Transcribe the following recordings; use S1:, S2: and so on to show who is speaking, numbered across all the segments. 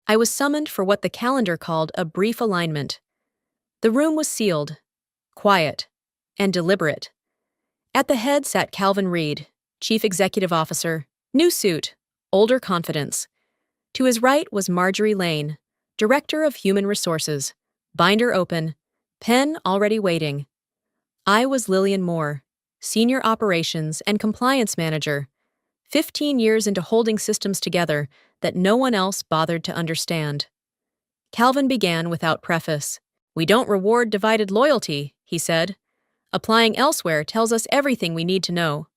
S1: I was summoned for what the calendar called a brief alignment. The room was sealed, quiet, and deliberate. At the head sat Calvin Reed, Chief Executive Officer, new suit, older confidence. To his right was Marjorie Lane, Director of Human Resources, binder open, pen already waiting. I was Lillian Moore, Senior Operations and Compliance Manager, 15 years into holding systems together that no one else bothered to understand. Calvin began without preface. "We don't reward divided loyalty," he said. "Applying elsewhere tells us everything we need to know."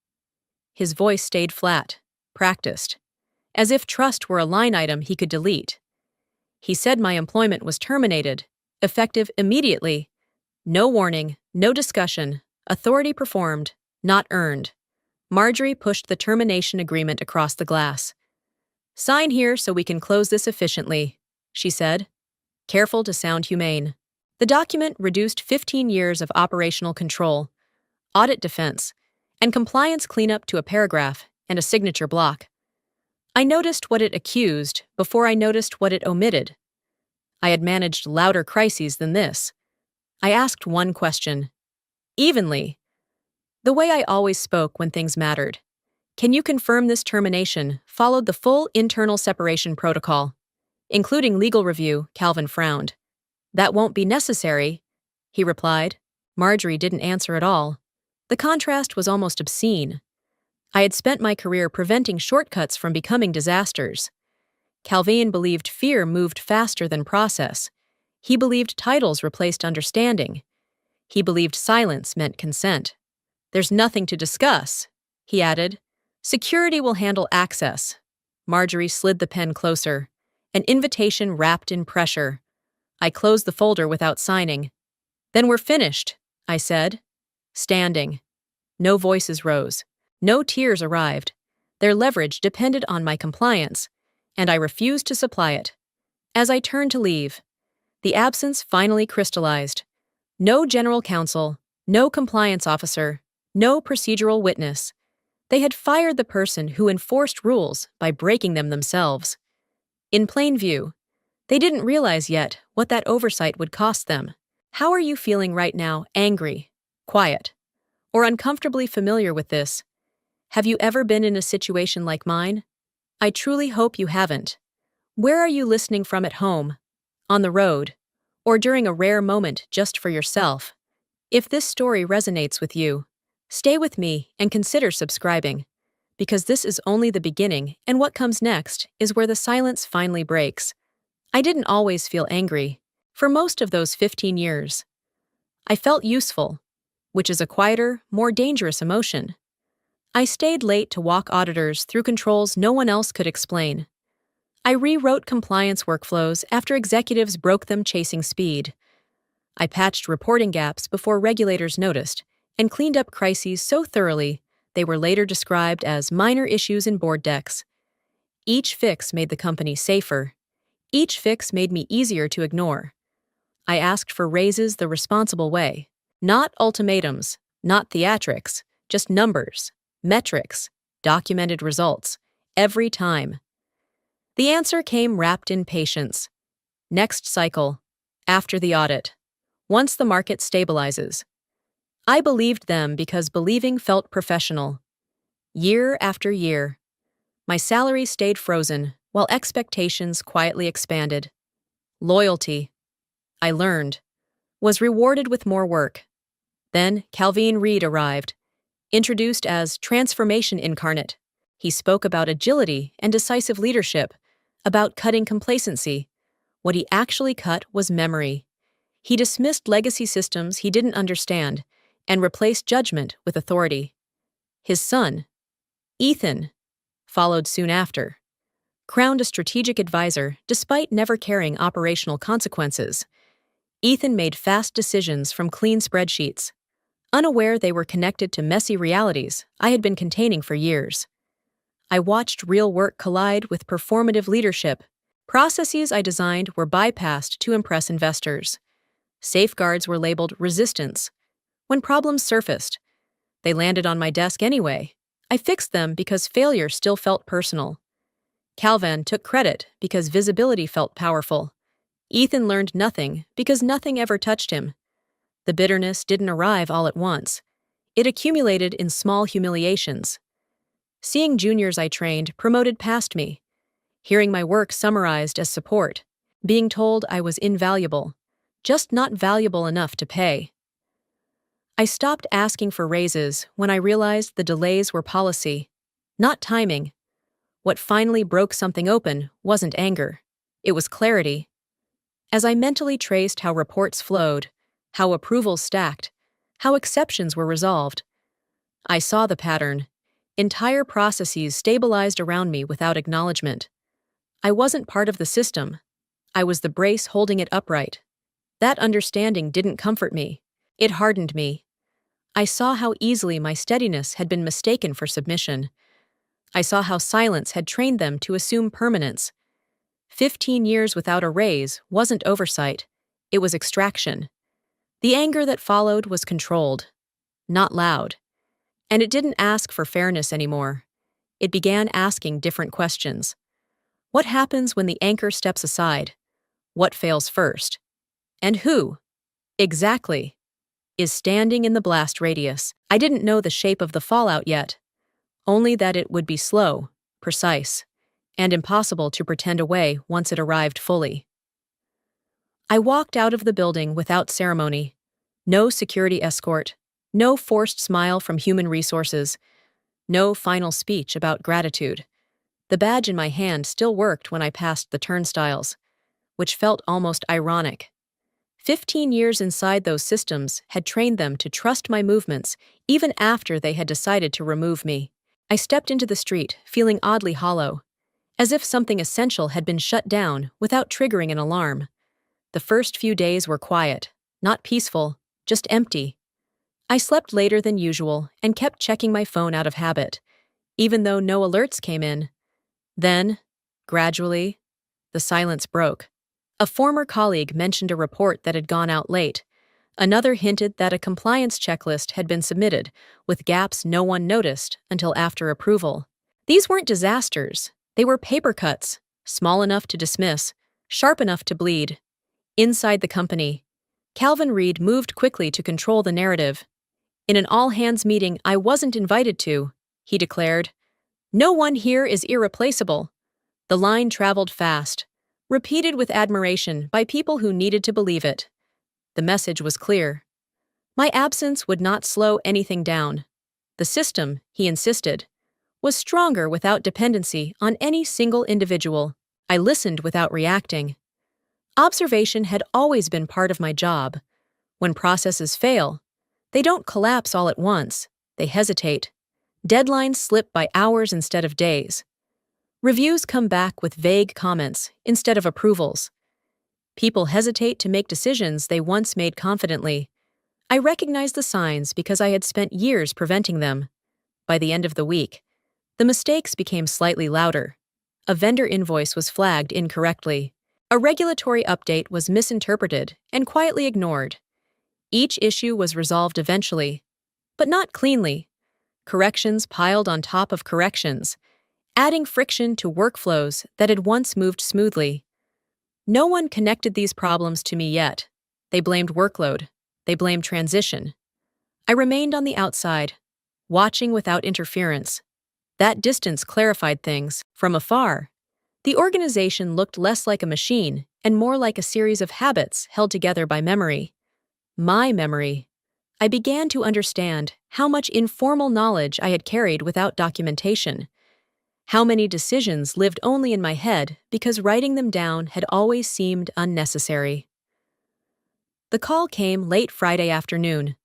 S1: His voice stayed flat, practiced, as if trust were a line item he could delete. He said my employment was terminated, effective immediately. No warning, no discussion, authority performed, not earned. Marjorie pushed the termination agreement across the glass. "Sign here so we can close this efficiently," she said, careful to sound humane. The document reduced 15 years of operational control, audit defense, and compliance cleanup to a paragraph and a signature block. I noticed what it accused before I noticed what it omitted. I had managed louder crises than this. I asked one question, evenly, the way I always spoke when things mattered. "Can you confirm this termination followed the full internal separation protocol, including legal review?" Calvin frowned. "That won't be necessary," he replied. Marjorie didn't answer at all. The contrast was almost obscene. I had spent my career preventing shortcuts from becoming disasters. Calvin believed fear moved faster than process. He believed titles replaced understanding. He believed silence meant consent. "There's nothing to discuss," he added. "Security will handle access." Marjorie slid the pen closer, an invitation wrapped in pressure. I closed the folder without signing. "Then we're finished," I said, standing. No voices rose. No tears arrived. Their leverage depended on my compliance, and I refused to supply it. As I turned to leave, the absence finally crystallized. No general counsel, no compliance officer, no procedural witness. They had fired the person who enforced rules by breaking them themselves. In plain view, they didn't realize yet what that oversight would cost them. How are you feeling right now? Angry, quiet, or uncomfortably familiar with this? Have you ever been in a situation like mine? I truly hope you haven't. Where are you listening from at home, on the road, or during a rare moment just for yourself? If this story resonates with you, stay with me and consider subscribing, because this is only the beginning, and what comes next is where the silence finally breaks. I didn't always feel angry. For most of those 15 years, I felt useful, which is a quieter, more dangerous emotion. I stayed late to walk auditors through controls no one else could explain. I rewrote compliance workflows after executives broke them chasing speed. I patched reporting gaps before regulators noticed, and cleaned up crises so thoroughly they were later described as minor issues in board decks. Each fix made the company safer. Each fix made me easier to ignore. I asked for raises the responsible way. Not ultimatums, not theatrics, just numbers, metrics, documented results, every time. The answer came wrapped in patience. Next cycle, after the audit, once the market stabilizes. I believed them because believing felt professional. Year after year, my salary stayed frozen while expectations quietly expanded. Loyalty, I learned, was rewarded with more work. Then Calvin Reed arrived, introduced as transformation incarnate. He spoke about agility and decisive leadership, about cutting complacency. What he actually cut was memory. He dismissed legacy systems he didn't understand and replaced judgment with authority. His son, Ethan, followed soon after. Crowned a strategic advisor despite never carrying operational consequences, Ethan made fast decisions from clean spreadsheets, unaware they were connected to messy realities I had been containing for years. I watched real work collide with performative leadership. Processes I designed were bypassed to impress investors. Safeguards were labeled resistance. When problems surfaced, they landed on my desk anyway. I fixed them because failure still felt personal. Calvin took credit because visibility felt powerful. Ethan learned nothing because nothing ever touched him. The bitterness didn't arrive all at once. It accumulated in small humiliations. Seeing juniors I trained promoted past me, hearing my work summarized as support, being told I was invaluable, just not valuable enough to pay. I stopped asking for raises when I realized the delays were policy, not timing. What finally broke something open wasn't anger. It was clarity. As I mentally traced how reports flowed, how approvals stacked, how exceptions were resolved, I saw the pattern. Entire processes stabilized around me without acknowledgement. I wasn't part of the system. I was the brace holding it upright. That understanding didn't comfort me. It hardened me. I saw how easily my steadiness had been mistaken for submission. I saw how silence had trained them to assume permanence. 15 years without a raise wasn't oversight. It was extraction. The anger that followed was controlled, not loud. And it didn't ask for fairness anymore. It began asking different questions. What happens when the anchor steps aside? What fails first? And who, exactly, is standing in the blast radius? I didn't know the shape of the fallout yet, only that it would be slow, precise, and impossible to pretend away once it arrived fully. I walked out of the building without ceremony. No security escort, no forced smile from human resources, no final speech about gratitude. The badge in my hand still worked when I passed the turnstiles, which felt almost ironic. 15 years inside those systems had trained them to trust my movements even after they had decided to remove me. I stepped into the street, feeling oddly hollow, as if something essential had been shut down without triggering an alarm. The first few days were quiet, not peaceful, just empty. I slept later than usual and kept checking my phone out of habit, even though no alerts came in. Then, gradually, the silence broke. A former colleague mentioned a report that had gone out late. Another hinted that a compliance checklist had been submitted, with gaps no one noticed until after approval. These weren't disasters. They were paper cuts, small enough to dismiss, sharp enough to bleed. Inside the company, Calvin Reed moved quickly to control the narrative. In an all-hands meeting I wasn't invited to, he declared, "No one here is irreplaceable." The line traveled fast, repeated with admiration by people who needed to believe it. The message was clear. My absence would not slow anything down. The system, he insisted, was stronger without dependency on any single individual. I listened without reacting. Observation had always been part of my job. When processes fail, they don't collapse all at once. They hesitate. Deadlines slip by hours instead of days. Reviews come back with vague comments instead of approvals. People hesitate to make decisions they once made confidently. I recognized the signs because I had spent years preventing them. By the end of the week, the mistakes became slightly louder. A vendor invoice was flagged incorrectly. A regulatory update was misinterpreted and quietly ignored. Each issue was resolved eventually, but not cleanly. Corrections piled on top of corrections, adding friction to workflows that had once moved smoothly. No one connected these problems to me yet. They blamed workload. They blamed transition. I remained on the outside, watching without interference. That distance clarified things. From afar, the organization looked less like a machine and more like a series of habits held together by memory. My memory. I began to understand how much informal knowledge I had carried without documentation. How many decisions lived only in my head because writing them down had always seemed unnecessary. The call came late Friday afternoon.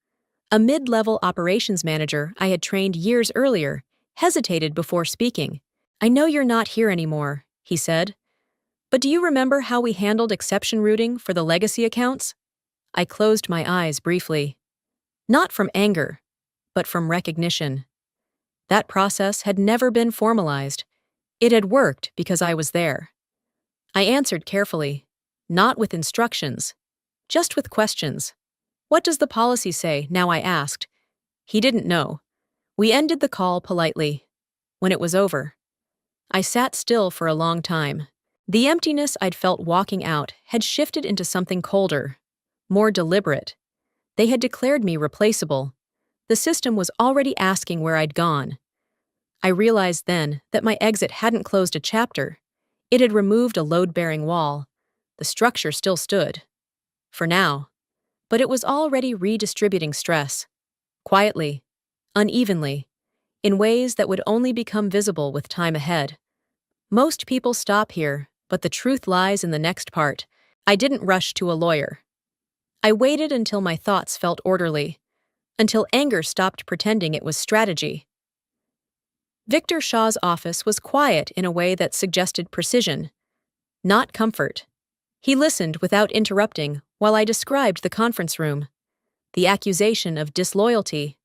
S1: A mid-level operations manager I had trained years earlier hesitated before speaking. "I know you're not here anymore," he said. "But do you remember how we handled exception routing for the legacy accounts?" I closed my eyes briefly. Not from anger, but from recognition. That process had never been formalized. It had worked because I was there. I answered carefully, not with instructions, just with questions. "What does the policy say now?" I asked. He didn't know. We ended the call politely. When it was over, I sat still for a long time. The emptiness I'd felt walking out had shifted into something colder, more deliberate. They had declared me replaceable. The system was already asking where I'd gone. I realized then that my exit hadn't closed a chapter. It had removed a load-bearing wall. The structure still stood. For now. But it was already redistributing stress. Quietly. Unevenly. In ways that would only become visible with time ahead. Most people stop here, but the truth lies in the next part. I didn't rush to a lawyer. I waited until my thoughts felt orderly. Until anger stopped pretending it was strategy. Victor Shaw's office was quiet in a way that suggested precision, not comfort. He listened without interrupting while I described the conference room. The accusation of disloyalty.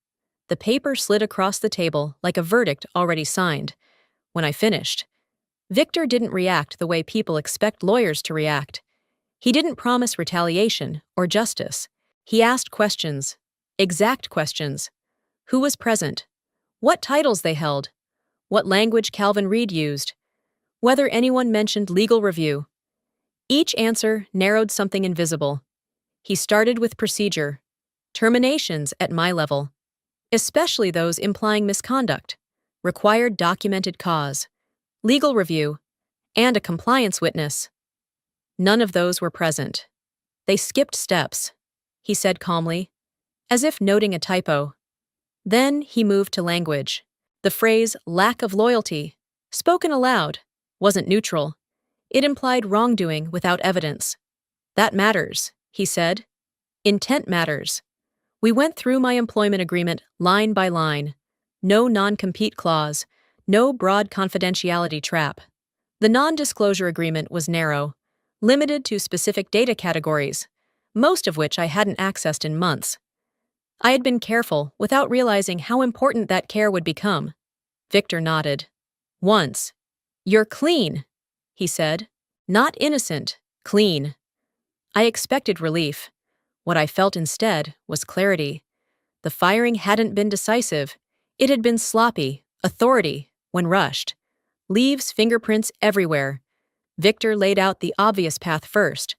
S1: The paper slid across the table like a verdict already signed. When I finished, Victor didn't react the way people expect lawyers to react. He didn't promise retaliation or justice. He asked questions, exact questions. Who was present? What titles they held? What language Calvin Reed used? Whether anyone mentioned legal review. Each answer narrowed something invisible. He started with procedure. Terminations at my level. Especially those implying misconduct. Required documented cause. Legal review. And a compliance witness. None of those were present. They skipped steps, he said calmly, as if noting a typo. Then he moved to language. The phrase lack of loyalty, spoken aloud, wasn't neutral. It implied wrongdoing without evidence. That matters, he said. Intent matters. We went through my employment agreement line by line. No non-compete clause, no broad confidentiality trap. The non-disclosure agreement was narrow, limited to specific data categories, most of which I hadn't accessed in months. I had been careful without realizing how important that care would become. Victor nodded. Once. You're clean, he said. Not innocent, clean. I expected relief. What I felt instead was clarity. The firing hadn't been decisive. It had been sloppy, authority, when rushed. Leaves fingerprints everywhere. Victor laid out the obvious path first.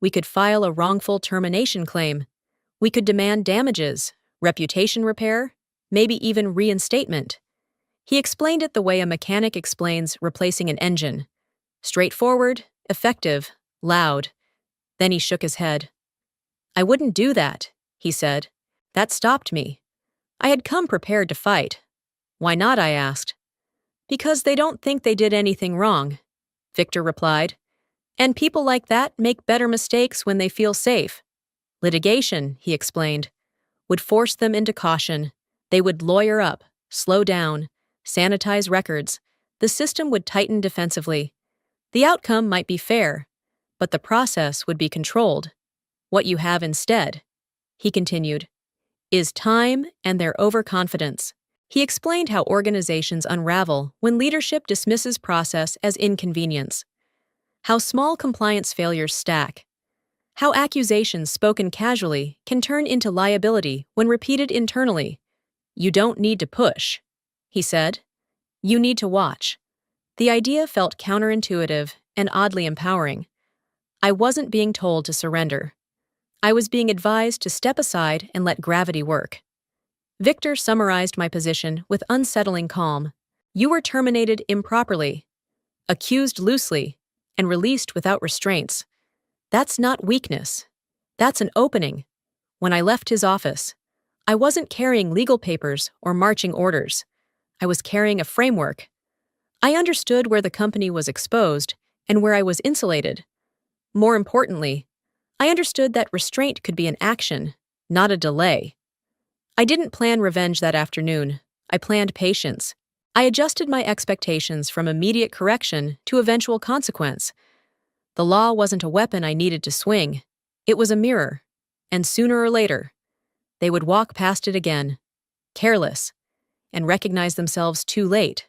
S1: We could file a wrongful termination claim. We could demand damages, reputation repair, maybe even reinstatement. He explained it the way a mechanic explains replacing an engine. Straightforward, effective, loud. Then he shook his head. I wouldn't do that, he said. That stopped me. I had come prepared to fight. Why not, I asked. Because they don't think they did anything wrong, Victor replied. And people like that make better mistakes when they feel safe. Litigation, he explained, would force them into caution. They would lawyer up, slow down, sanitize records. The system would tighten defensively. The outcome might be fair, but the process would be controlled. What you have instead, he continued, is time and their overconfidence. He explained how organizations unravel when leadership dismisses process as inconvenience. How small compliance failures stack. How accusations spoken casually can turn into liability when repeated internally. You don't need to push, he said. You need to watch. The idea felt counterintuitive and oddly empowering. I wasn't being told to surrender. I was being advised to step aside and let gravity work. Victor summarized my position with unsettling calm. You were terminated improperly, accused loosely, and released without restraints. That's not weakness. That's an opening. When I left his office, I wasn't carrying legal papers or marching orders. I was carrying a framework. I understood where the company was exposed and where I was insulated. More importantly, I understood that restraint could be an action, not a delay. I didn't plan revenge that afternoon. I planned patience. I adjusted my expectations from immediate correction to eventual consequence. The law wasn't a weapon I needed to swing. It was a mirror. And sooner or later, they would walk past it again, careless, and recognize themselves too late.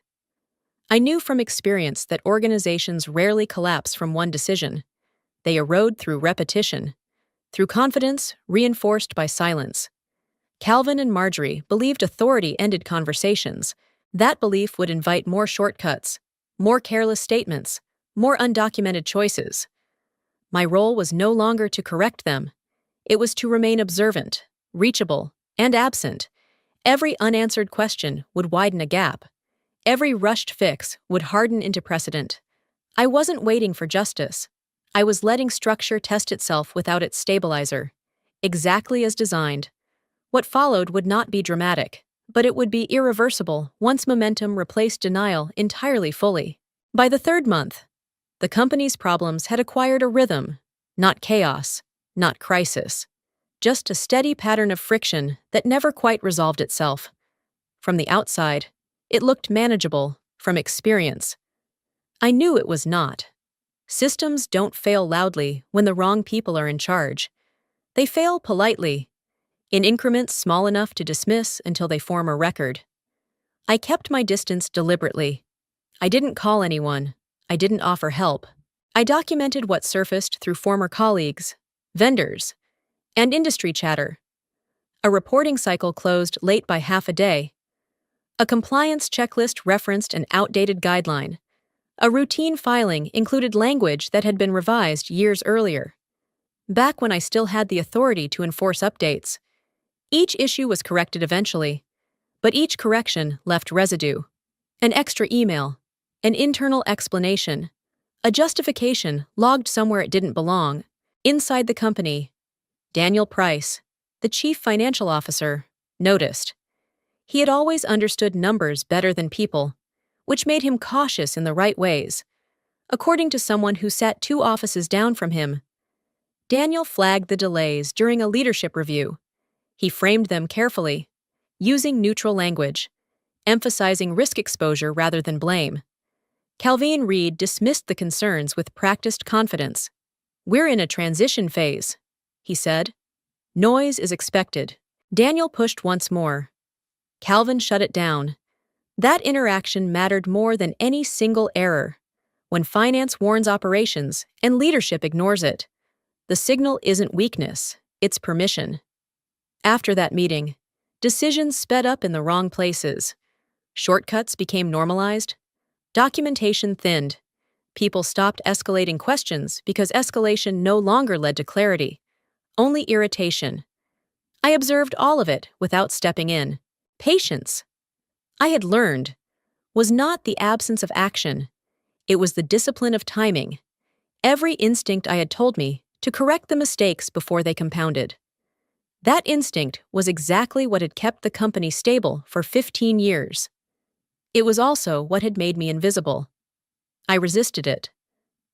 S1: I knew from experience that organizations rarely collapse from one decision. They erode through repetition, through confidence reinforced by silence. Calvin and Marjorie believed authority ended conversations. That belief would invite more shortcuts. more careless statements, more undocumented choices. My role was no longer to correct them. It was to remain observant, reachable, and absent. Every unanswered question would widen a gap. Every rushed fix would harden into precedent. I wasn't waiting for justice. I was letting structure test itself without its stabilizer. Exactly as designed. What followed would not be dramatic, but it would be irreversible once momentum replaced denial entirely fully. By the third month, the company's problems had acquired a rhythm, not chaos, not crisis, just a steady pattern of friction that never quite resolved itself. From the outside, it looked manageable, from experience. I knew it was not. Systems don't fail loudly when the wrong people are in charge. They fail politely, in increments small enough to dismiss until they form a record. I kept my distance deliberately. I didn't call anyone. I didn't offer help. I documented what surfaced through former colleagues, vendors, and industry chatter. A reporting cycle closed late by half a day. A compliance checklist referenced an outdated guideline. A routine filing included language that had been revised years earlier. Back when I still had the authority to enforce updates. Each issue was corrected eventually, but each correction left residue. An extra email, an internal explanation, a justification logged somewhere it didn't belong. Inside the company, Daniel Price, the chief financial officer, noticed. He had always understood numbers better than people, which made him cautious in the right ways. According to someone who sat 2 offices down from him, Daniel flagged the delays during a leadership review. He framed them carefully, using neutral language, emphasizing risk exposure rather than blame. Calvin Reed dismissed the concerns with practiced confidence. "We're in a transition phase," he said. "Noise is expected." Daniel pushed once more. Calvin shut it down. That interaction mattered more than any single error. When finance warns operations and leadership ignores it, the signal isn't weakness, it's permission. After that meeting, decisions sped up in the wrong places. Shortcuts became normalized. Documentation thinned. People stopped escalating questions because escalation no longer led to clarity, only irritation. I observed all of it without stepping in. Patience, I had learned, was not the absence of action. It was the discipline of timing. Every instinct I had told me to correct the mistakes before they compounded. That instinct was exactly what had kept the company stable for 15 years. It was also what had made me invisible. I resisted it.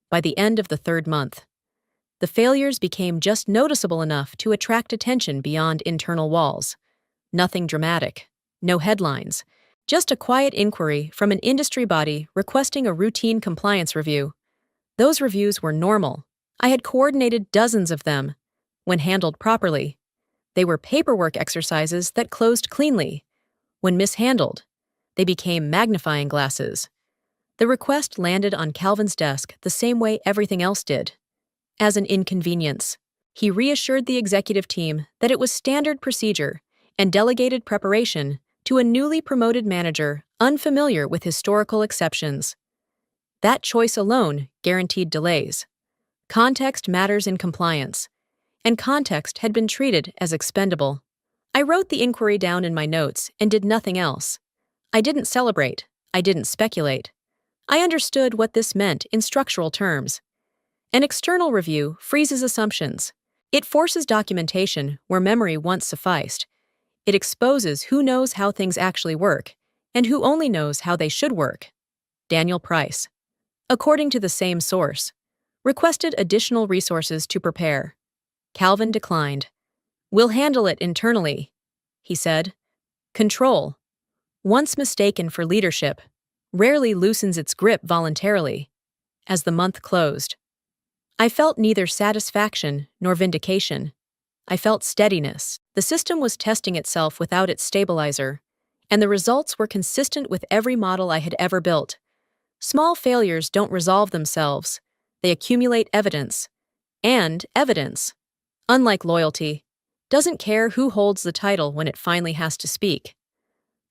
S1: By the end of the third month, the failures became just noticeable enough to attract attention beyond internal walls. Nothing dramatic, no headlines, just a quiet inquiry from an industry body requesting a routine compliance review. Those reviews were normal. I had coordinated dozens of them. When handled properly, they were paperwork exercises that closed cleanly. When mishandled, they became magnifying glasses. The request landed on Calvin's desk the same way everything else did, as an inconvenience. He reassured the executive team that it was standard procedure and delegated preparation to a newly promoted manager unfamiliar with historical exceptions. That choice alone guaranteed delays. Context matters in compliance, and context had been treated as expendable. I wrote the inquiry down in my notes and did nothing else. I didn't celebrate. I didn't speculate. I understood what this meant in structural terms. An external review freezes assumptions. It forces documentation where memory once sufficed. It exposes who knows how things actually work and who only knows how they should work. Daniel Price, according to the same source, requested additional resources to prepare. Calvin declined. "We'll handle it internally," he said. Control, once mistaken for leadership, rarely loosens its grip voluntarily. As the month closed, I felt neither satisfaction nor vindication. I felt steadiness. The system was testing itself without its stabilizer, and the results were consistent with every model I had ever built. Small failures don't resolve themselves. They accumulate evidence. And evidence, unlike loyalty, doesn't care who holds the title when it finally has to speak.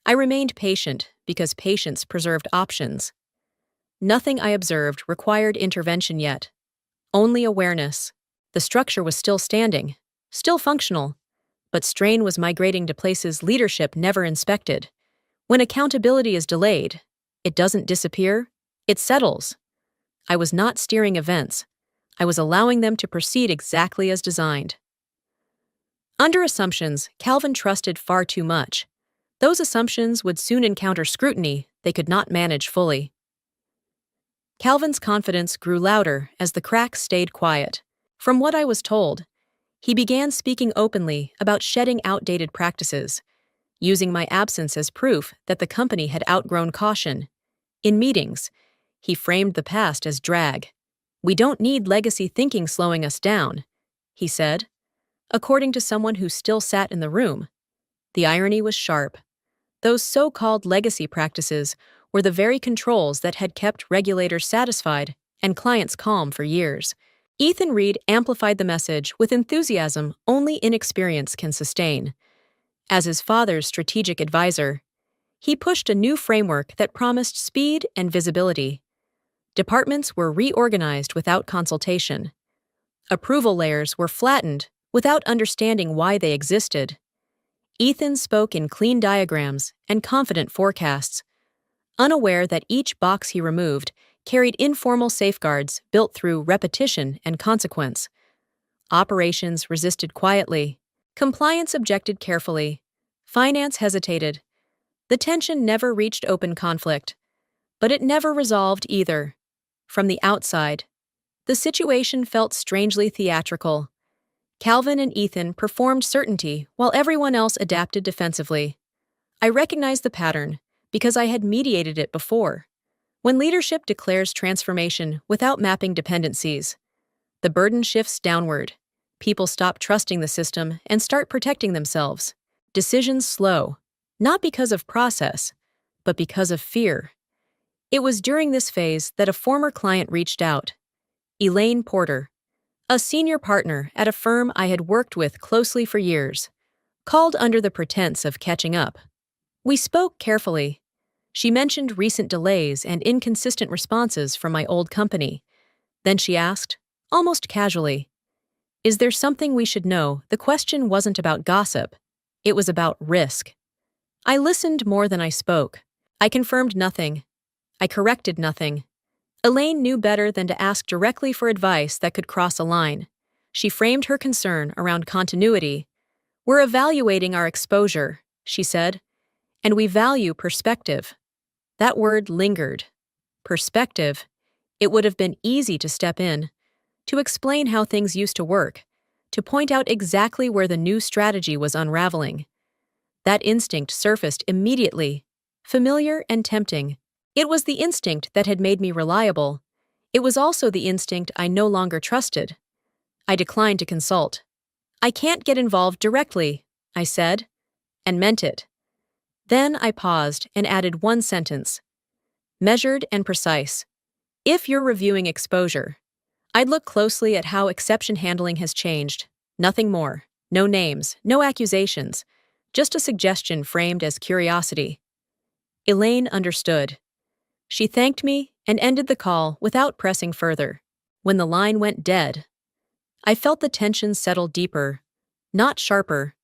S1: I remained patient because patience preserved options. Nothing I observed required intervention yet. Only awareness. The structure was still standing, still functional, but strain was migrating to places leadership never inspected. When accountability is delayed, it doesn't disappear, it settles. I was not steering events. I was allowing them to proceed exactly as designed. Under assumptions, Calvin trusted far too much. Those assumptions would soon encounter scrutiny they could not manage fully. Calvin's confidence grew louder as the cracks stayed quiet. From what I was told, he began speaking openly about shedding outdated practices, using my absence as proof that the company had outgrown caution. In meetings, he framed the past as drag. "We don't need legacy thinking slowing us down," he said, according to someone who still sat in the room. The irony was sharp. Those so-called legacy practices were the very controls that had kept regulators satisfied and clients calm for years. Ethan Reed amplified the message with enthusiasm only inexperience can sustain. As his father's strategic advisor, he pushed a new framework that promised speed and visibility. Departments were reorganized without consultation. Approval layers were flattened without understanding why they existed. Ethan spoke in clean diagrams and confident forecasts, unaware that each box he removed carried informal safeguards built through repetition and consequence. Operations resisted quietly. Compliance objected carefully. Finance hesitated. The tension never reached open conflict, but it never resolved either. From the outside, the situation felt strangely theatrical. Calvin and Ethan performed certainty while everyone else adapted defensively. I recognized the pattern because I had mediated it before. When leadership declares transformation without mapping dependencies, the burden shifts downward. People stop trusting the system and start protecting themselves. Decisions slow, not because of process, but because of fear. It was during this phase that a former client reached out. Elaine Porter, a senior partner at a firm I had worked with closely for years, called under the pretense of catching up. We spoke carefully. She mentioned recent delays and inconsistent responses from my old company. Then she asked, almost casually, "Is there something we should know?" The question wasn't about gossip. It was about risk. I listened more than I spoke. I confirmed nothing. I corrected nothing. Elaine knew better than to ask directly for advice that could cross a line. She framed her concern around continuity. "We're evaluating our exposure," she said, "and we value perspective." That word lingered. Perspective. It would have been easy to step in, to explain how things used to work, to point out exactly where the new strategy was unraveling. That instinct surfaced immediately, familiar and tempting. It was the instinct that had made me reliable. It was also the instinct I no longer trusted. I declined to consult. "I can't get involved directly," I said, and meant it. Then I paused and added one sentence. Measured and precise. "If you're reviewing exposure, I'd look closely at how exception handling has changed. Nothing more. No names, no accusations. Just a suggestion framed as curiosity." Elaine understood. She thanked me and ended the call without pressing further. When the line went dead, I felt the tension settle deeper, not sharper.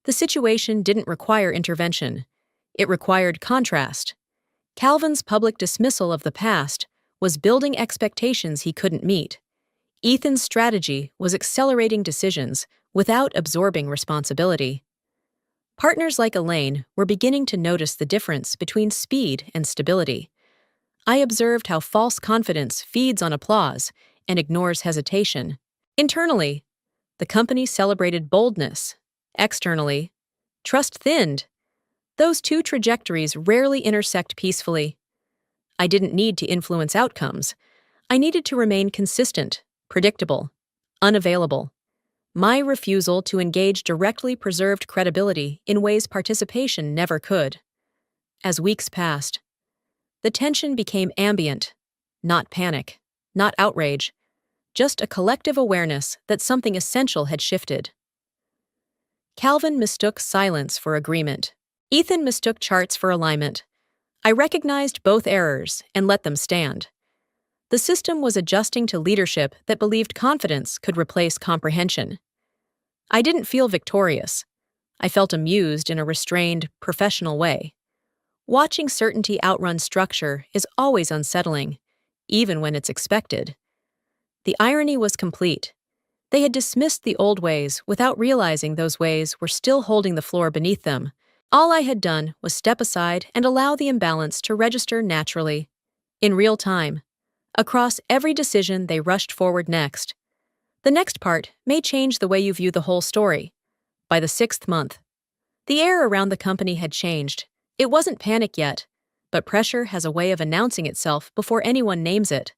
S1: The situation didn't require intervention. It required contrast. Calvin's public dismissal of the past was building expectations he couldn't meet. Ethan's strategy was accelerating decisions without absorbing responsibility. Partners like Elaine were beginning to notice the difference between speed and stability. I observed how false confidence feeds on applause and ignores hesitation. Internally, the company celebrated boldness. Externally, trust thinned. Those two trajectories rarely intersect peacefully. I didn't need to influence outcomes. I needed to remain consistent, predictable, unavailable. My refusal to engage directly preserved credibility in ways participation never could. As weeks passed, the tension became ambient, not panic, not outrage, just a collective awareness that something essential had shifted. Calvin mistook silence for agreement. Ethan mistook charts for alignment. I recognized both errors and let them stand. The system was adjusting to leadership that believed confidence could replace comprehension. I didn't feel victorious. I felt amused in a restrained, professional way. Watching certainty outrun structure is always unsettling, even when it's expected. The irony was complete. They had dismissed the old ways without realizing those ways were still holding the floor beneath them. All I had done was step aside and allow the imbalance to register naturally, in real time. Across every decision they rushed forward next. The next part may change the way you view the whole story. By the 6th month, the air around the company had changed. It wasn't panic yet, but pressure has a way of announcing itself before anyone names it.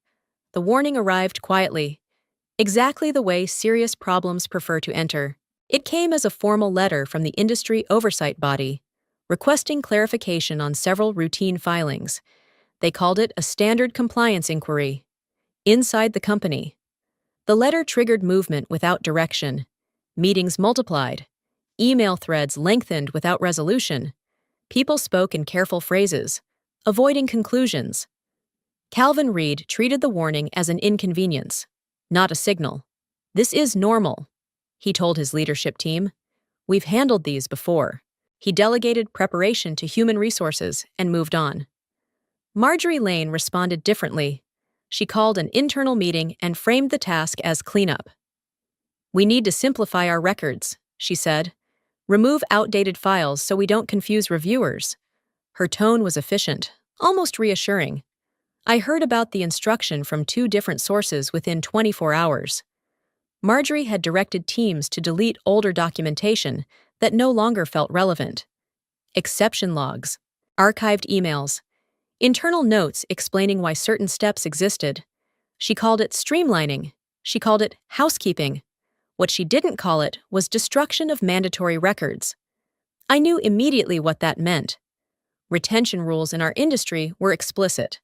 S1: The warning arrived quietly, exactly the way serious problems prefer to enter. It came as a formal letter from the industry oversight body, requesting clarification on several routine filings. They called it a standard compliance inquiry. Inside the company, the letter triggered movement without direction. Meetings multiplied. Email threads lengthened without resolution. People spoke in careful phrases, avoiding conclusions. Calvin Reed treated the warning as an inconvenience, not a signal. "This is normal," he told his leadership team. "We've handled these before." He delegated preparation to human resources and moved on. Marjorie Lane responded differently. She called an internal meeting and framed the task as cleanup. "We need to simplify our records," she said. "Remove outdated files so we don't confuse reviewers." Her tone was efficient, almost reassuring. I heard about the instruction from 2 different sources within 24 hours. Marjorie had directed teams to delete older documentation that no longer felt relevant. Exception logs, archived emails, internal notes explaining why certain steps existed. She called it streamlining. She called it housekeeping. What she didn't call it was destruction of mandatory records. I knew immediately what that meant. Retention rules in our industry were explicit.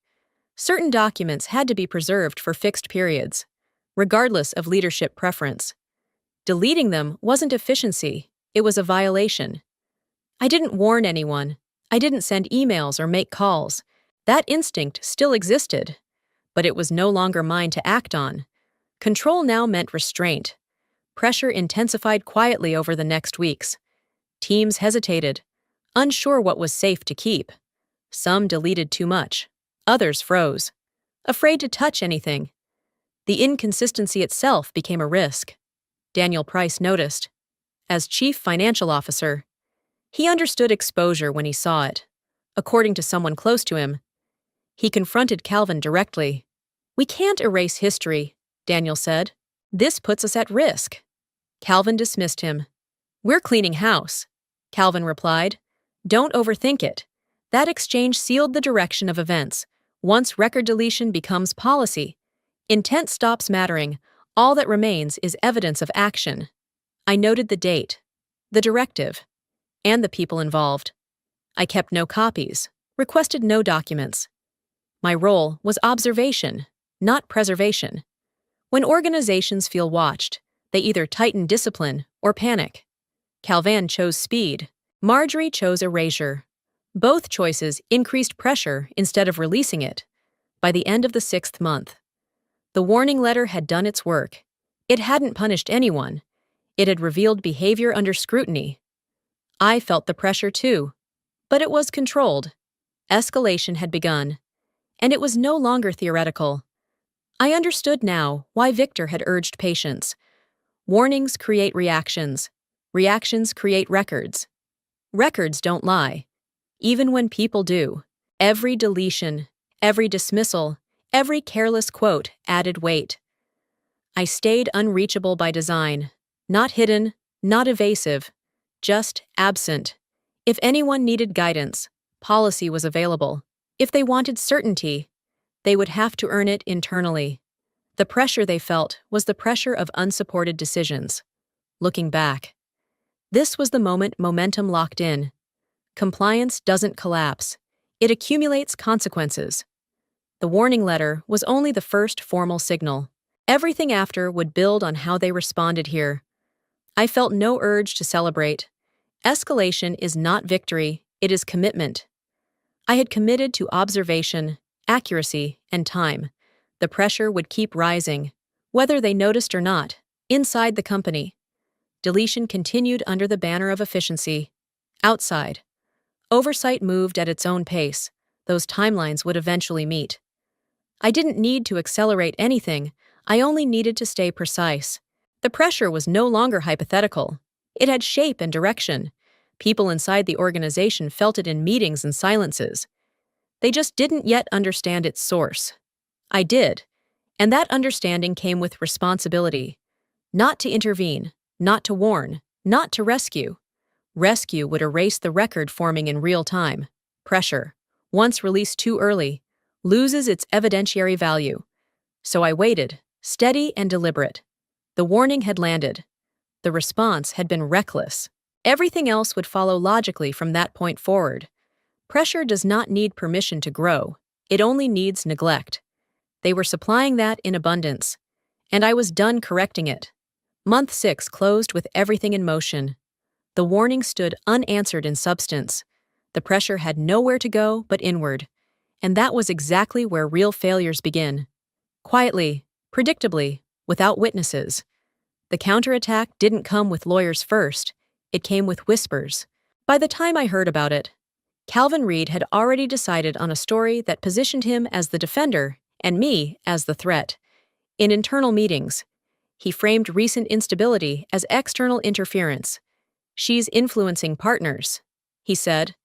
S1: Certain documents had to be preserved for fixed periods, regardless of leadership preference. Deleting them wasn't efficiency, it was a violation. I didn't warn anyone. I didn't send emails or make calls. That instinct still existed, but it was no longer mine to act on. Control now meant restraint. Pressure intensified quietly over the next weeks. Teams hesitated, unsure what was safe to keep. Some deleted too much. Others froze, afraid to touch anything. The inconsistency itself became a risk. Daniel Price noticed. As chief financial officer, he understood exposure when he saw it. According to someone close to him, he confronted Calvin directly. "We can't erase history," Daniel said. "This puts us at risk." Calvin dismissed him. "We're cleaning house," Calvin replied. "Don't overthink it." That exchange sealed the direction of events. Once record deletion becomes policy, intent stops mattering. All that remains is evidence of action. I noted the date, the directive, and the people involved. I kept no copies, requested no documents. My role was observation, not preservation. When organizations feel watched, they either tighten discipline or panic. Calvin chose speed. Marjorie chose erasure. Both choices increased pressure instead of releasing it. By the end of the 6th month, the warning letter had done its work. It hadn't punished anyone. It had revealed behavior under scrutiny. I felt the pressure too, but it was controlled. Escalation had begun, and it was no longer theoretical. I understood now why Victor had urged patience. Warnings create reactions. Reactions create records. Records don't lie, even when people do. Every deletion, every dismissal, every careless quote added weight. I stayed unreachable by design, not hidden, not evasive, just absent. If anyone needed guidance, policy was available. If they wanted certainty, they would have to earn it internally. The pressure they felt was the pressure of unsupported decisions. Looking back, this was the moment momentum locked in. Compliance doesn't collapse. It accumulates consequences. The warning letter was only the first formal signal. Everything after would build on how they responded here. I felt no urge to celebrate. Escalation is not victory, it is commitment. I had committed to observation, accuracy, and time. The pressure would keep rising, whether they noticed or not, inside the company. Deletion continued under the banner of efficiency. Outside, oversight moved at its own pace. Those timelines would eventually meet. I didn't need to accelerate anything, I only needed to stay precise. The pressure was no longer hypothetical. It had shape and direction. People inside the organization felt it in meetings and silences. They just didn't yet understand its source. I did, and that understanding came with responsibility. Not to intervene, not to warn, not to rescue. Rescue would erase the record forming in real time. Pressure, once released too early, loses its evidentiary value. So I waited, steady and deliberate. The warning had landed. The response had been reckless. Everything else would follow logically from that point forward. Pressure does not need permission to grow. It only needs neglect. They were supplying that in abundance. And I was done correcting it. Month 6 closed with everything in motion. The warning stood unanswered in substance. The pressure had nowhere to go but inward. And that was exactly where real failures begin. Quietly, predictably, without witnesses. The counterattack didn't come with lawyers first. It came with whispers. By the time I heard about it, Calvin Reed had already decided on a story that positioned him as the defender and me as the threat. In internal meetings, he framed recent instability as external interference. "She's influencing partners," he said.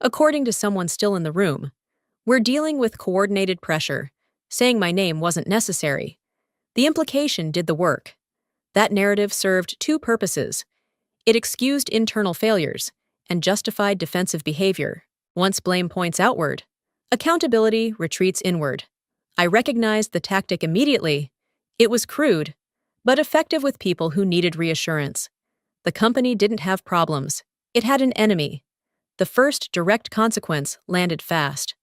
S1: According to someone still in the room, "We're dealing with coordinated pressure." Saying my name wasn't necessary. The implication did the work. That narrative served two purposes. It excused internal failures and justified defensive behavior. Once blame points outward, accountability retreats inward. I recognized the tactic immediately. It was crude, but effective with people who needed reassurance. The company didn't have problems. It had an enemy. The first direct consequence landed fast.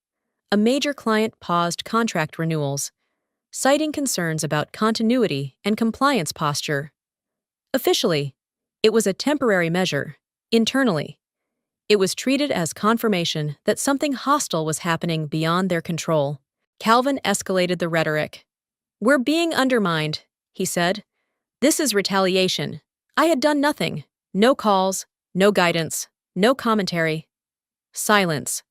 S1: A major client paused contract renewals, citing concerns about continuity and compliance posture. Officially, it was a temporary measure. Internally, it was treated as confirmation that something hostile was happening beyond their control. Calvin escalated the rhetoric. "We're being undermined," he said. "This is retaliation. I had done nothing. No calls, no guidance, no commentary. Silence.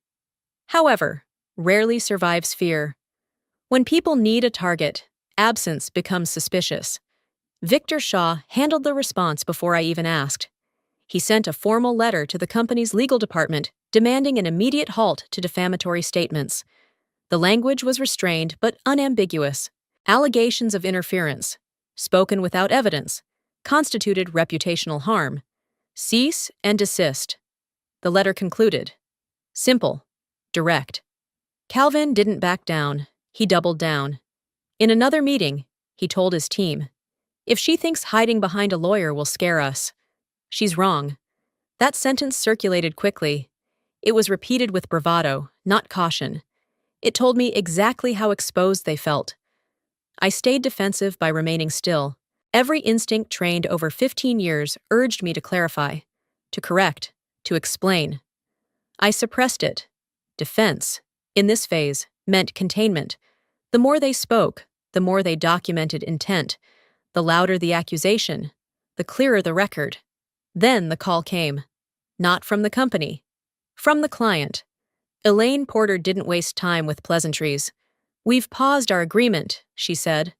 S1: However, rarely survives fear. When people need a target, absence becomes suspicious. Victor Shaw handled the response before I even asked. He sent a formal letter to the company's legal department demanding an immediate halt to defamatory statements. The language was restrained but unambiguous. Allegations of interference, spoken without evidence, constituted reputational harm. Cease and desist. The letter concluded. Simple. Direct. Calvin didn't back down. He doubled down. In another meeting, he told his team, "If she thinks hiding behind a lawyer will scare us, she's wrong." That sentence circulated quickly. It was repeated with bravado, not caution. It told me exactly how exposed they felt. I stayed defensive by remaining still. Every instinct trained over 15 years urged me to clarify, to correct, to explain. I suppressed it. Defense, in this phase, meant containment. The more they spoke, the more they documented intent. The louder the accusation, the clearer the record. Then the call came. Not from the company. From the client. Elaine Porter didn't waste time with pleasantries. "We've paused our agreement," she said.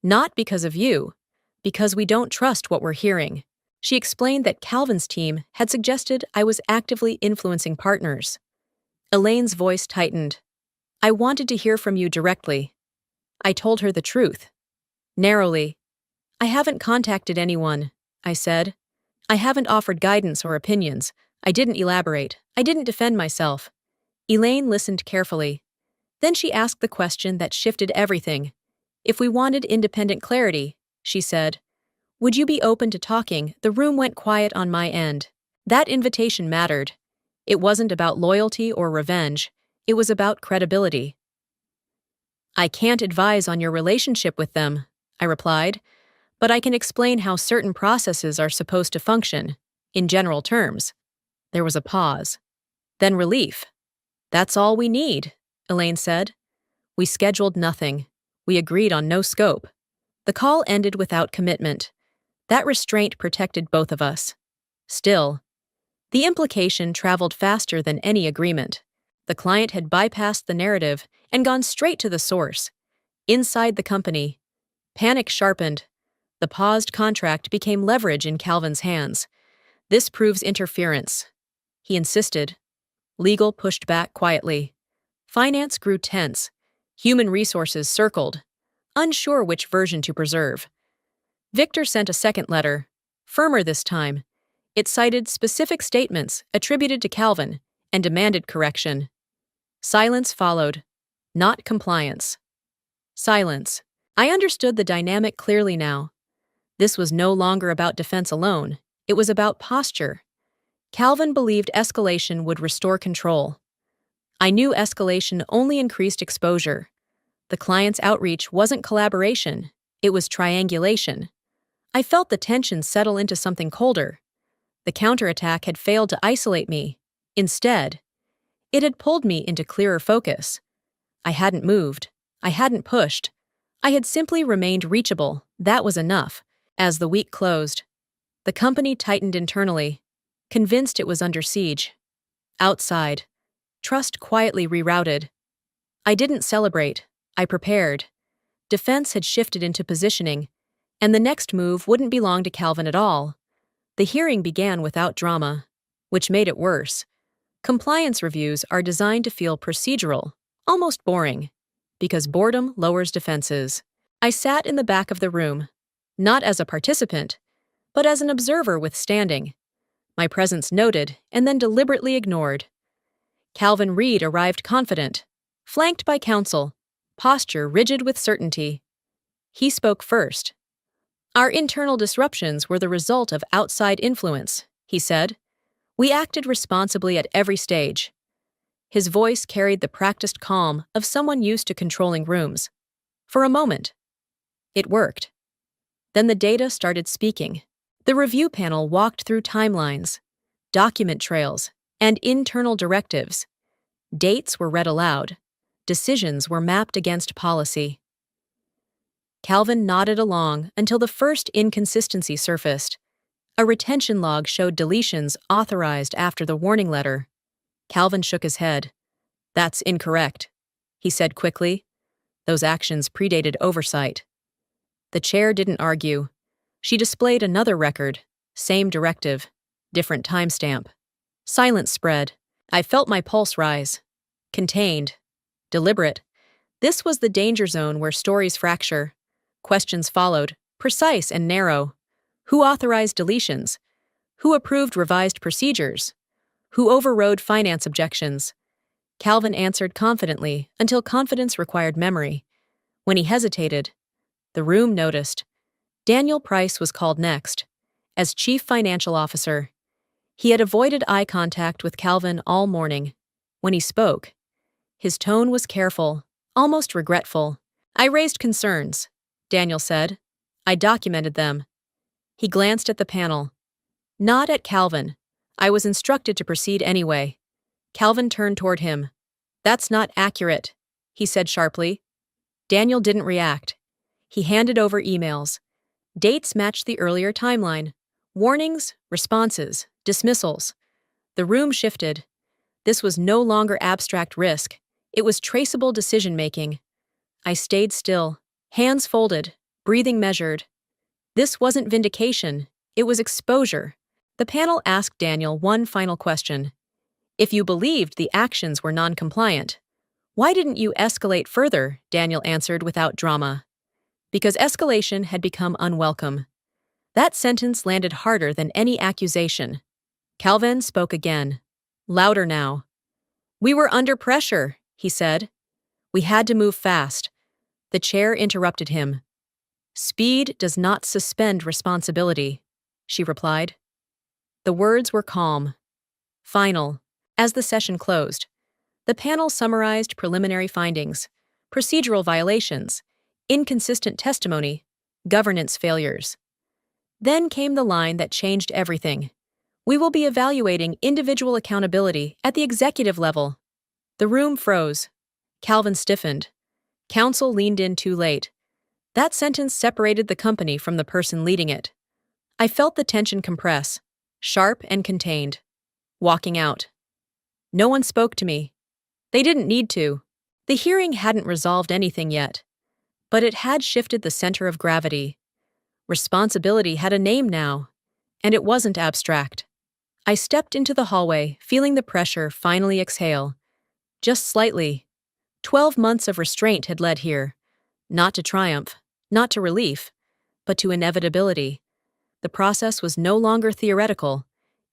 S1: "Not because of you, because we don't trust what we're hearing." She explained that Calvin's team had suggested I was actively influencing partners. Elaine's voice tightened. "I wanted to hear from you directly." I told her the truth. Narrowly. "I haven't contacted anyone," I said. "I haven't offered guidance or opinions. I didn't elaborate. I didn't defend myself." Elaine listened carefully. Then she asked the question that shifted everything. "If we wanted independent clarity," she said, "would you be open to talking?" The room went quiet on my end. That invitation mattered. It wasn't about loyalty or revenge. It was about credibility. "I can't advise on your relationship with them," I replied, "but I can explain how certain processes are supposed to function, in general terms." There was a pause. Then relief. "That's all we need," Elaine said. We scheduled nothing. We agreed on no scope. The call ended without commitment. That restraint protected both of us. Still, the implication traveled faster than any agreement. The client had bypassed the narrative and gone straight to the source. Inside the company, panic sharpened. The paused contract became leverage in Calvin's hands. This proves interference, he insisted. Legal pushed back quietly. Finance grew tense. Human resources circled, unsure which version to preserve. Victor sent a second letter, firmer this time. It cited specific statements attributed to Calvin and demanded correction. Silence followed, not compliance. Silence. I understood the dynamic clearly now. This was no longer about defense alone. It was about posture. Calvin believed escalation would restore control. I knew escalation only increased exposure. The client's outreach wasn't collaboration, it was triangulation. I felt the tension settle into something colder. The counterattack had failed to isolate me. Instead, it had pulled me into clearer focus. I hadn't moved. I hadn't pushed. I had simply remained reachable. That was enough. As the week closed, the company tightened internally, convinced it was under siege. Outside, trust quietly rerouted. I didn't celebrate. I prepared. Defense had shifted into positioning, and the next move wouldn't belong to Calvin at all. The hearing began without drama, which made it worse. Compliance reviews are designed to feel procedural, almost boring, because boredom lowers defenses. I sat in the back of the room, not as a participant, but as an observer withstanding. My presence noted and then deliberately ignored. Calvin Reed arrived confident, flanked by counsel, posture rigid with certainty. He spoke first. Our internal disruptions were the result of outside influence, he said. We acted responsibly at every stage. His voice carried the practiced calm of someone used to controlling rooms. For a moment, it worked. Then the data started speaking. The review panel walked through timelines, document trails, and internal directives. Dates were read aloud. Decisions were mapped against policy. Calvin nodded along until the first inconsistency surfaced. A retention log showed deletions authorized after the warning letter. Calvin shook his head. That's incorrect, he said quickly. Those actions predated oversight. The chair didn't argue. She displayed another record, same directive, different timestamp. Silence spread. I felt my pulse rise. Contained. Deliberate. This was the danger zone where stories fracture. Questions followed, precise and narrow. Who authorized deletions? Who approved revised procedures? Who overrode finance objections? Calvin answered confidently until confidence required memory. When he hesitated, the room noticed. Daniel Price was called next. As chief financial officer, he had avoided eye contact with Calvin all morning. When he spoke, his tone was careful, almost regretful. I raised concerns, Daniel said. I documented them. He glanced at the panel. Not at Calvin. I was instructed to proceed anyway. Calvin turned toward him. That's not accurate, he said sharply. Daniel didn't react. He handed over emails. Dates matched the earlier timeline. Warnings, responses, dismissals. The room shifted. This was no longer abstract risk. It was traceable decision-making. I stayed still, hands folded, breathing measured. This wasn't vindication. It was exposure. The panel asked Daniel one final question. If you believed the actions were non-compliant, why didn't you escalate further? Daniel answered without drama. Because escalation had become unwelcome. That sentence landed harder than any accusation. Calvin spoke again, louder now. We were under pressure, he said. We had to move fast. The chair interrupted him. Speed does not suspend responsibility, she replied. The words were calm, final. As the session closed, the panel summarized preliminary findings, procedural violations, inconsistent testimony, governance failures. Then came the line that changed everything. We will be evaluating individual accountability at the executive level. The room froze. Calvin stiffened. Counsel leaned in too late. That sentence separated the company from the person leading it. I felt the tension compress, sharp and contained. Walking out. No one spoke to me. They didn't need to. The hearing hadn't resolved anything yet, but it had shifted the center of gravity. Responsibility had a name now, and it wasn't abstract. I stepped into the hallway, feeling the pressure finally exhale. Just slightly. 12 months of restraint had led here. Not to triumph, not to relief, but to inevitability. The process was no longer theoretical.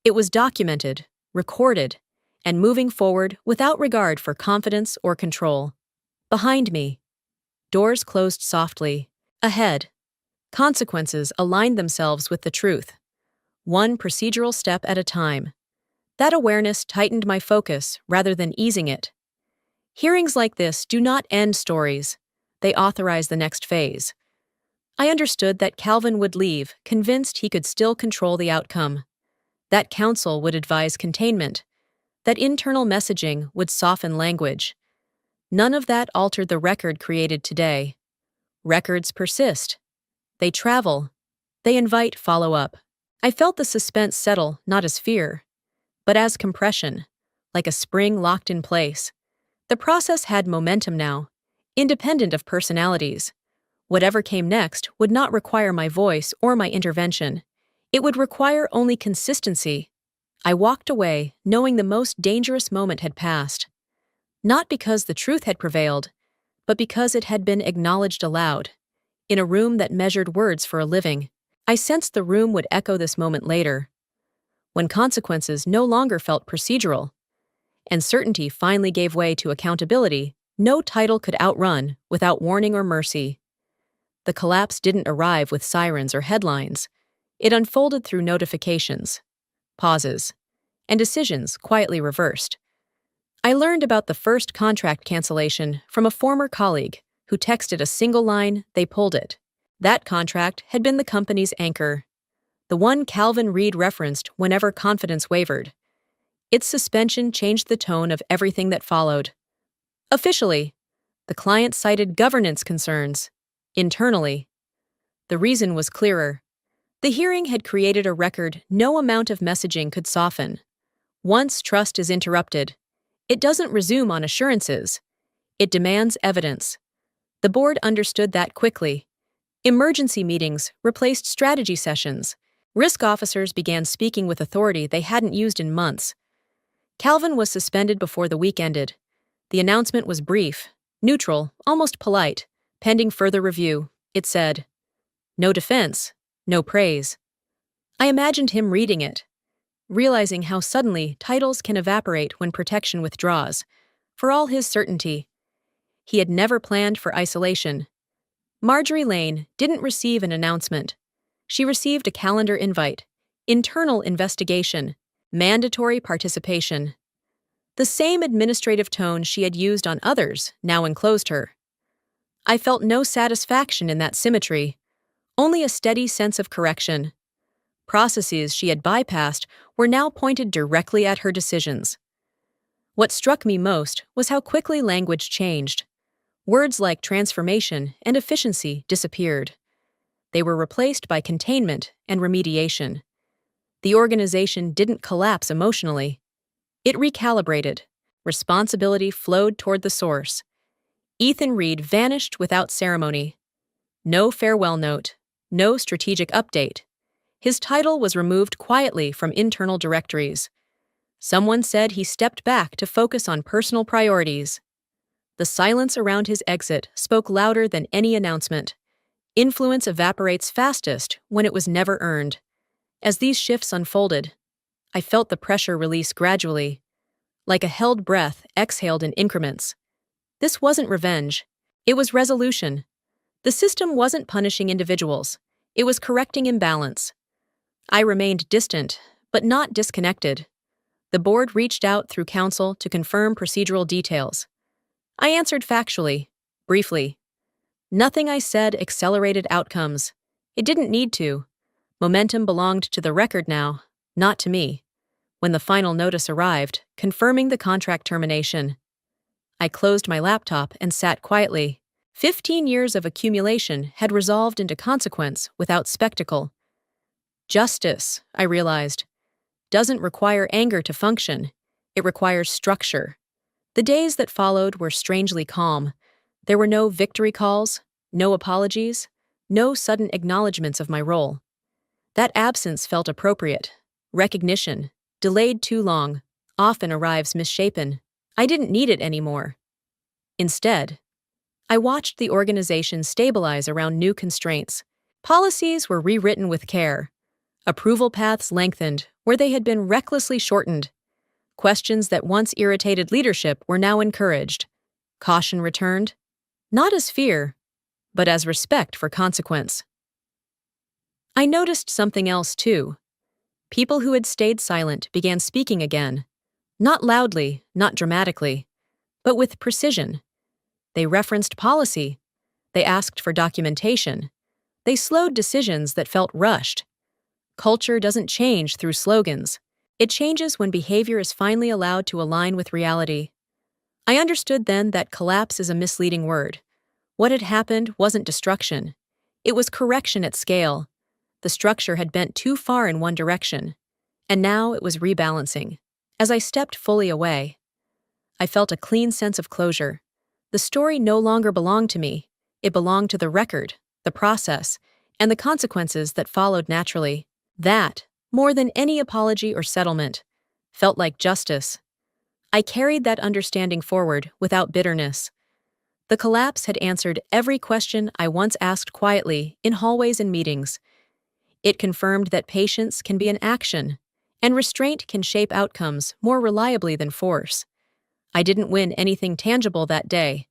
S1: It was documented, recorded, and moving forward without regard for confidence or control. Behind me. Doors closed softly. Ahead. Consequences aligned themselves with the truth. One procedural step at a time. That awareness tightened my focus rather than easing it. Hearings like this do not end stories. They authorize the next phase. I understood that Calvin would leave, convinced he could still control the outcome. That counsel would advise containment. That internal messaging would soften language. None of that altered the record created today. Records persist. They travel. They invite follow-up. I felt the suspense settle not as fear, but as compression, like a spring locked in place. The process had momentum now, independent of personalities. Whatever came next would not require my voice or my intervention. It would require only consistency. I walked away, knowing the most dangerous moment had passed. Not because the truth had prevailed, but because it had been acknowledged aloud. In a room that measured words for a living, I sensed the room would echo this moment later. When consequences no longer felt procedural, and certainty finally gave way to accountability, no title could outrun without warning or mercy. The collapse didn't arrive with sirens or headlines. It unfolded through notifications, pauses, and decisions quietly reversed. I learned about the first contract cancellation from a former colleague who texted a single line, they pulled it. That contract had been the company's anchor, the one Calvin Reed referenced whenever confidence wavered. Its suspension changed the tone of everything that followed. Officially, the client cited governance concerns. Internally, the reason was clearer. The hearing had created a record no amount of messaging could soften. Once trust is interrupted, it doesn't resume on assurances. It demands evidence. The board understood that quickly. Emergency meetings replaced strategy sessions. Risk officers began speaking with authority they hadn't used in months. Calvin was suspended before the week ended. The announcement was brief, neutral, almost polite. Pending further review, it said. No defense, no praise. I imagined him reading it, realizing how suddenly titles can evaporate when protection withdraws. For all his certainty, he had never planned for isolation. Marjorie Lane didn't receive an announcement. She received a calendar invite, internal investigation, mandatory participation. The same administrative tone she had used on others now enclosed her. I felt no satisfaction in that symmetry, only a steady sense of correction. Processes she had bypassed were now pointed directly at her decisions. What struck me most was how quickly language changed. Words like transformation and efficiency disappeared. They were replaced by containment and remediation. The organization didn't collapse emotionally. It recalibrated. Responsibility flowed toward the source. Ethan Reed vanished without ceremony. No farewell note, no strategic update. His title was removed quietly from internal directories. Someone said he stepped back to focus on personal priorities. The silence around his exit spoke louder than any announcement. Influence evaporates fastest when it was never earned. As these shifts unfolded, I felt the pressure release gradually, like a held breath exhaled in increments. This wasn't revenge. It was resolution. The system wasn't punishing individuals. It was correcting imbalance. I remained distant, but not disconnected. The board reached out through counsel to confirm procedural details. I answered factually, briefly. Nothing I said accelerated outcomes. It didn't need to. Momentum belonged to the record now, not to me. When the final notice arrived, confirming the contract termination, I closed my laptop and sat quietly. 15 years of accumulation had resolved into consequence without spectacle. Justice, I realized, doesn't require anger to function. It requires structure. The days that followed were strangely calm. There were no victory calls, no apologies, no sudden acknowledgments of my role. That absence felt appropriate. Recognition, delayed too long, often arrives misshapen. I didn't need it anymore. Instead, I watched the organization stabilize around new constraints. Policies were rewritten with care. Approval paths lengthened where they had been recklessly shortened. Questions that once irritated leadership were now encouraged. Caution returned, not as fear, but as respect for consequence. I noticed something else too. People who had stayed silent began speaking again. Not loudly, not dramatically, but with precision. They referenced policy. They asked for documentation. They slowed decisions that felt rushed. Culture doesn't change through slogans. It changes when behavior is finally allowed to align with reality. I understood then that collapse is a misleading word. What had happened wasn't destruction. It was correction at scale. The structure had bent too far in one direction, and now it was rebalancing. As I stepped fully away, I felt a clean sense of closure. The story no longer belonged to me. It belonged to the record, the process, and the consequences that followed naturally. That, more than any apology or settlement, felt like justice. I carried that understanding forward without bitterness. The collapse had answered every question I once asked quietly in hallways and meetings. It confirmed that patience can be an action, and restraint can shape outcomes more reliably than force. I didn't win anything tangible that day.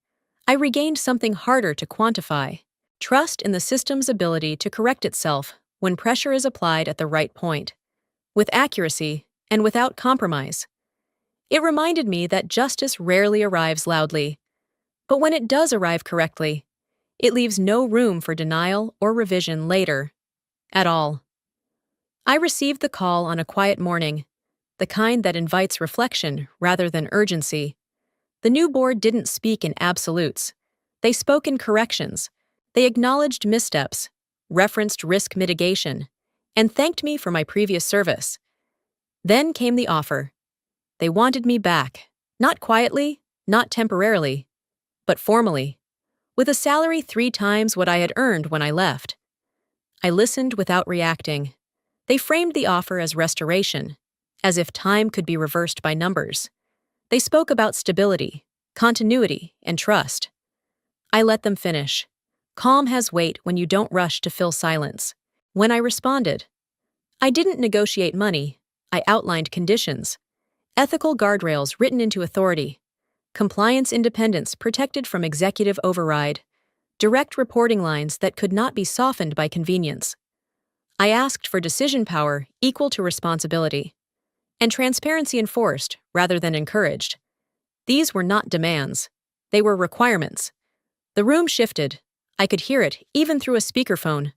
S1: I regained something harder to quantify: trust in the system's ability to correct itself when pressure is applied at the right point, with accuracy and without compromise. It reminded me that justice rarely arrives loudly, but when it does arrive correctly, it leaves no room for denial or revision later, at all. I received the call on a quiet morning, the kind that invites reflection rather than urgency. The new board didn't speak in absolutes. They spoke in corrections. They acknowledged missteps, referenced risk mitigation, and thanked me for my previous service. Then came the offer. They wanted me back, not quietly, not temporarily, but formally, with a salary 3 times what I had earned when I left. I listened without reacting. They framed the offer as restoration, as if time could be reversed by numbers. They spoke about stability, continuity, and trust. I let them finish. Calm has weight when you don't rush to fill silence. When I responded, I didn't negotiate money, I outlined conditions. Ethical guardrails written into authority. Compliance independence protected from executive override. Direct reporting lines that could not be softened by convenience. I asked for decision power equal to responsibility, and transparency enforced rather than encouraged. These were not demands. They were requirements. The room shifted. I could hear it, even through a speakerphone.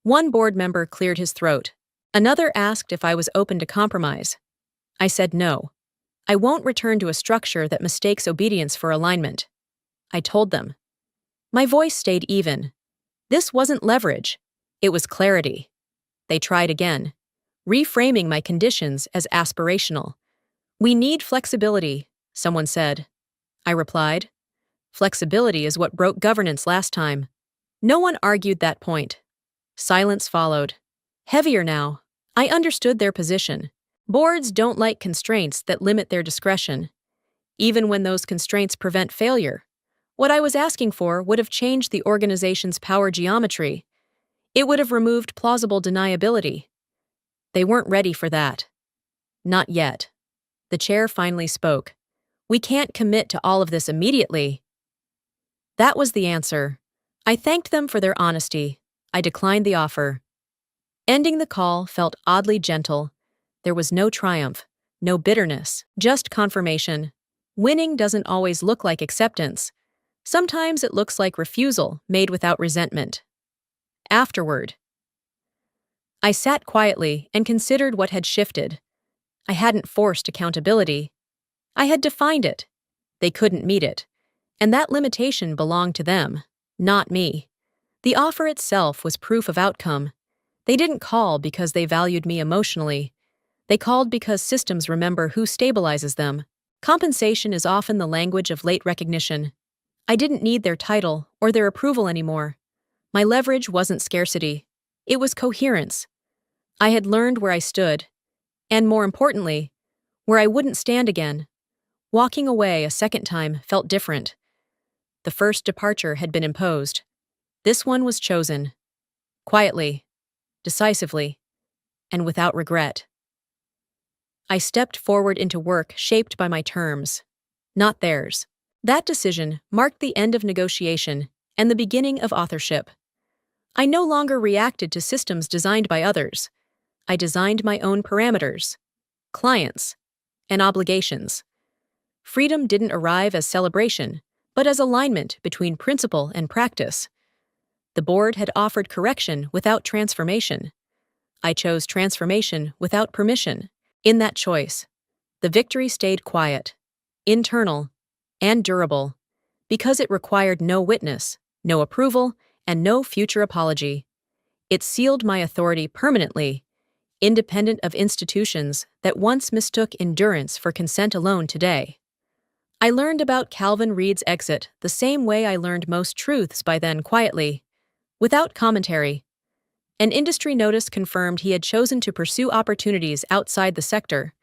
S1: One board member cleared his throat. Another asked if I was open to compromise. I said no. I won't return to a structure that mistakes obedience for alignment. I told them. My voice stayed even. This wasn't leverage. It was clarity. They tried again, reframing my conditions as aspirational. We need flexibility, someone said. I replied. Flexibility is what broke governance last time. No one argued that point. Silence followed. Heavier now. I understood their position. Boards don't like constraints that limit their discretion, even when those constraints prevent failure. What I was asking for would have changed the organization's power geometry. It would have removed plausible deniability. They weren't ready for that. Not yet. The chair finally spoke. We can't commit to all of this immediately. That was the answer. I thanked them for their honesty. I declined the offer. Ending the call felt oddly gentle. There was no triumph, no bitterness, just confirmation. Winning doesn't always look like acceptance. Sometimes it looks like refusal made without resentment. Afterward, I sat quietly and considered what had shifted. I hadn't forced accountability. I had defined it. They couldn't meet it, and that limitation belonged to them. Not me. The offer itself was proof of outcome. They didn't call because they valued me emotionally. They called because systems remember who stabilizes them. Compensation is often the language of late recognition. I didn't need their title or their approval anymore. My leverage wasn't scarcity. It was coherence. I had learned where I stood, and more importantly, where I wouldn't stand again. Walking away a second time felt different. The first departure had been imposed. This one was chosen. Quietly, decisively, and without regret. I stepped forward into work shaped by my terms, not theirs. That decision marked the end of negotiation and the beginning of authorship. I no longer reacted to systems designed by others. I designed my own parameters, clients, and obligations. Freedom didn't arrive as celebration, but as alignment between principle and practice. The board had offered correction without transformation. I chose transformation without permission. In that choice, the victory stayed quiet, internal, and durable, because it required no witness, no approval, and no future apology. It sealed my authority permanently, independent of institutions that once mistook endurance for consent alone today. I learned about Calvin Reed's exit the same way I learned most truths by then, quietly, without commentary. An industry notice confirmed he had chosen to pursue opportunities outside the sector.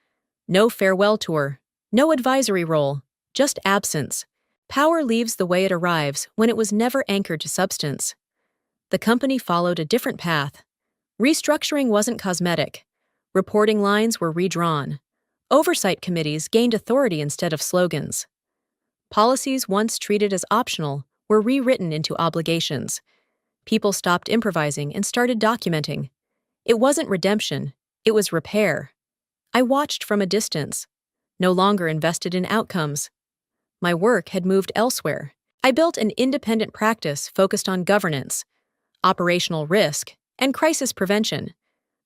S1: No farewell tour, no advisory role, just absence. Power leaves the way it arrives when it was never anchored to substance. The company followed a different path. Restructuring wasn't cosmetic. Reporting lines were redrawn. Oversight committees gained authority instead of slogans. Policies once treated as optional were rewritten into obligations. People stopped improvising and started documenting. It wasn't redemption, it was repair. I watched from a distance, no longer invested in outcomes. My work had moved elsewhere. I built an independent practice focused on governance, operational risk, and crisis prevention.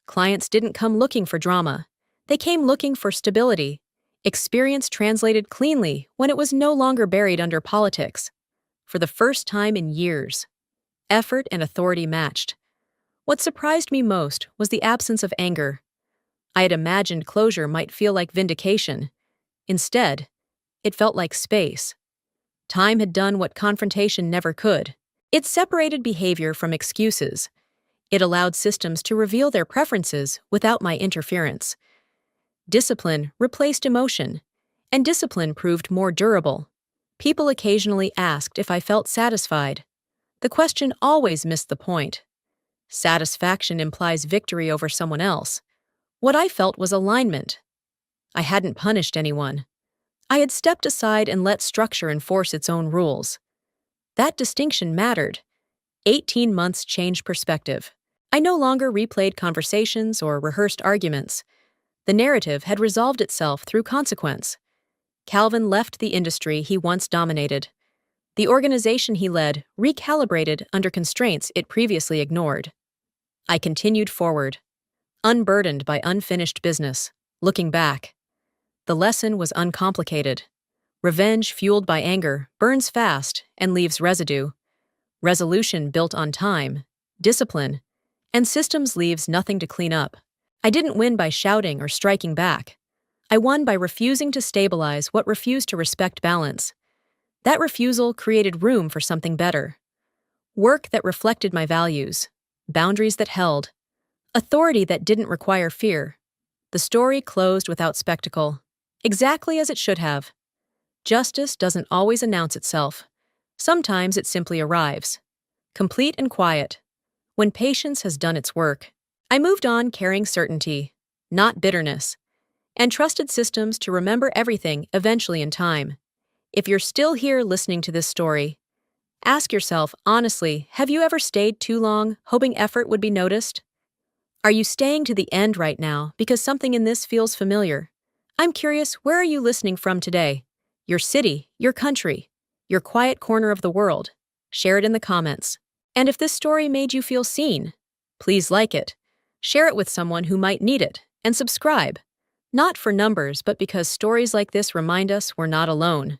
S1: Clients didn't come looking for drama. They came looking for stability. Experience translated cleanly when it was no longer buried under politics. For the first time in years, effort and authority matched. What surprised me most was the absence of anger. I had imagined closure might feel like vindication. Instead, it felt like space. Time had done what confrontation never could. It separated behavior from excuses. It allowed systems to reveal their preferences without my interference. Discipline replaced emotion, and discipline proved more durable. People occasionally asked if I felt satisfied. The question always missed the point. Satisfaction implies victory over someone else. What I felt was alignment. I hadn't punished anyone. I had stepped aside and let structure enforce its own rules. That distinction mattered. 18 months changed perspective. I no longer replayed conversations or rehearsed arguments. The narrative had resolved itself through consequence. Calvin left the industry he once dominated. The organization he led recalibrated under constraints it previously ignored. I continued forward, unburdened by unfinished business, looking back. The lesson was uncomplicated. Revenge fueled by anger burns fast and leaves residue. Resolution built on time, discipline, and systems leaves nothing to clean up. I didn't win by shouting or striking back. I won by refusing to stabilize what refused to respect balance. That refusal created room for something better. Work that reflected my values, boundaries that held, authority that didn't require fear. The story closed without spectacle, exactly as it should have. Justice doesn't always announce itself. Sometimes it simply arrives, complete and quiet, when patience has done its work. I moved on carrying certainty, not bitterness, and trusted systems to remember everything eventually in time. If you're still here listening to this story, ask yourself honestly, have you ever stayed too long, hoping effort would be noticed? Are you staying to the end right now because something in this feels familiar? I'm curious, where are you listening from today? Your city, your country, your quiet corner of the world? Share it in the comments. And if this story made you feel seen, please like it. Share it with someone who might need it, and subscribe. Not for numbers, but because stories like this remind us we're not alone.